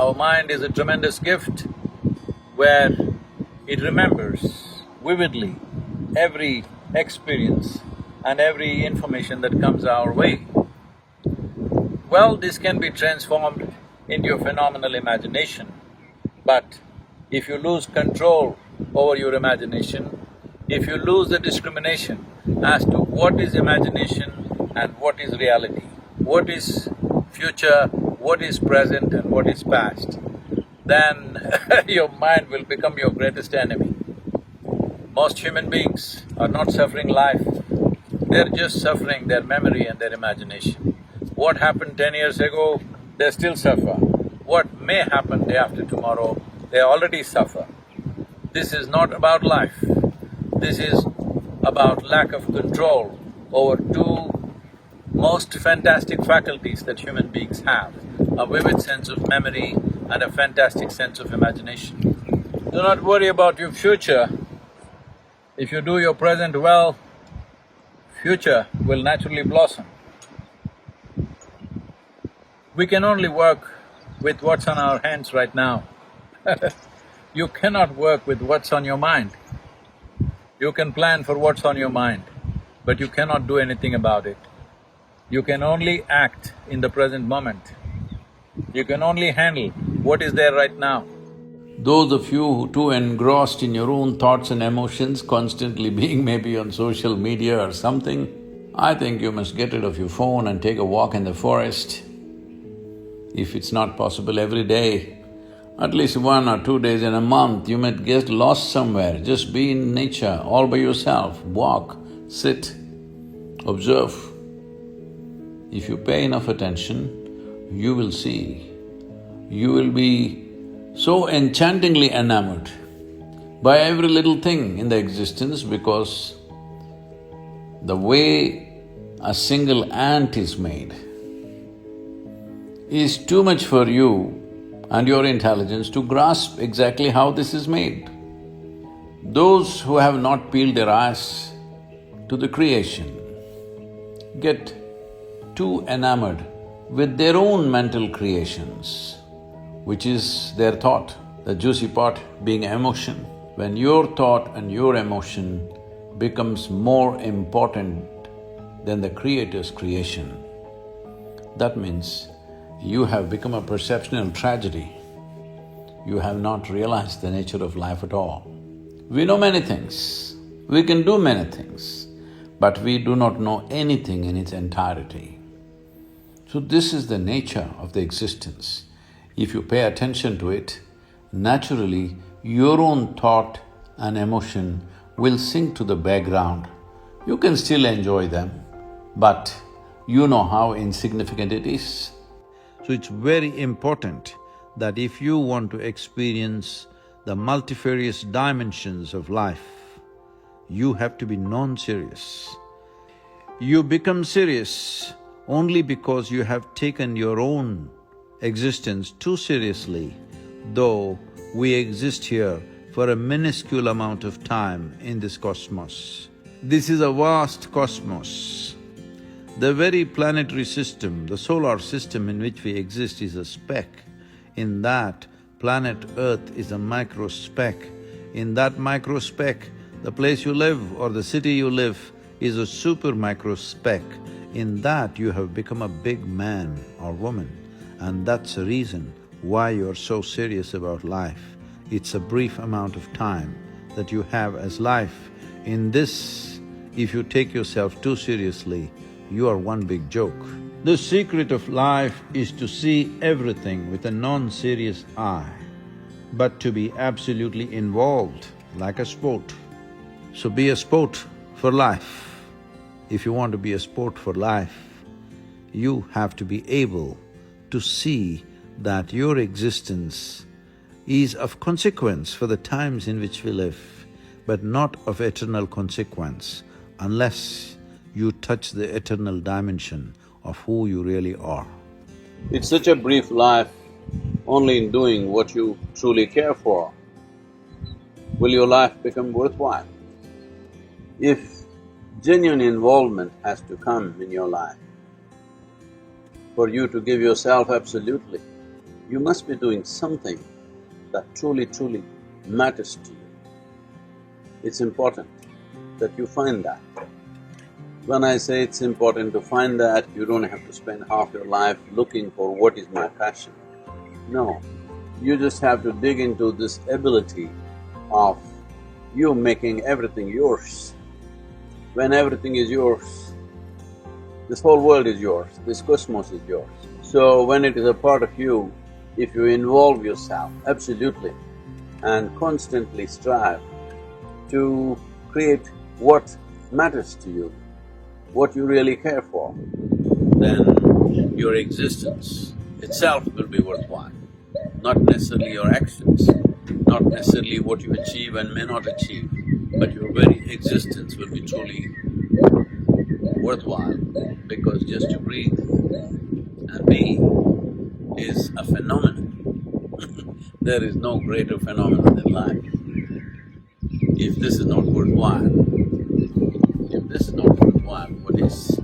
Our mind is a tremendous gift where it remembers vividly every experience and every information that comes our way. Well, this can be transformed into a phenomenal imagination, but if you lose control over your imagination, if you lose the discrimination as to what is imagination and what is reality, what is future, what is present and what is past, then your mind will become your greatest enemy. Most human beings are not suffering life, they're just suffering their memory and their imagination. What happened 10 years ago, they still suffer. What may happen day after tomorrow, they already suffer. This is not about life. This is about lack of control over two most fantastic faculties that human beings have, a vivid sense of memory and a fantastic sense of imagination. Do not worry about your future. If you do your present well, future will naturally blossom. We can only work with what's on our hands right now. You cannot work with what's on your mind. You can plan for what's on your mind, but you cannot do anything about it. You can only act in the present moment. You can only handle what is there right now. Those of you who too engrossed in your own thoughts and emotions, constantly being maybe on social media or something, I think you must get rid of your phone and take a walk in the forest. If it's not possible every day, at least 1 or 2 days in a month, you might get lost somewhere. Just be in nature all by yourself, walk, sit, observe. If you pay enough attention, you will see. You will be so enchantingly enamored by every little thing in the existence because the way a single ant is made is too much for you and your intelligence to grasp exactly how this is made. Those who have not peeled their eyes to the creation get too enamored with their own mental creations, which is their thought, the juicy part being emotion. When your thought and your emotion becomes more important than the Creator's creation, that means you have become a perceptual tragedy. You have not realized the nature of life at all. We know many things, we can do many things, but we do not know anything in its entirety. So this is the nature of the existence. If you pay attention to it, naturally your own thought and emotion will sink to the background. You can still enjoy them, but you know how insignificant it is. So it's very important that if you want to experience the multifarious dimensions of life, you have to be non-serious. You become serious only because you have taken your own existence too seriously, though we exist here for a minuscule amount of time in this cosmos. This is a vast cosmos. The very planetary system, the solar system in which we exist is a speck. In that, planet Earth is a micro speck. In that micro speck, the place you live or the city you live is a super micro speck. In that, you have become a big man or woman, and that's the reason why you're so serious about life. It's a brief amount of time that you have as life. In this, if you take yourself too seriously, you are one big joke. The secret of life is to see everything with a non-serious eye, but to be absolutely involved like a sport. So be a sport for life. If you want to be a sport for life, you have to be able to see that your existence is of consequence for the times in which we live, but not of eternal consequence unless you touch the eternal dimension of who you really are. It's such a brief life, only in doing what you truly care for will your life become worthwhile. If genuine involvement has to come in your life, for you to give yourself absolutely, you must be doing something that truly matters to you. It's important that you find that. When I say it's important to find that, you don't have to spend half your life looking for what is my passion. No, you just have to dig into this ability of you making everything yours. When everything is yours, this whole world is yours, this cosmos is yours. So when it is a part of you, if you involve yourself absolutely and constantly strive to create what matters to you, what you really care for, then your existence itself will be worthwhile. Not necessarily your actions, not necessarily what you achieve and may not achieve, but your very existence will be truly worthwhile, because just to breathe and be is a phenomenon. There is no greater phenomenon than life. If this is not worthwhile, what is?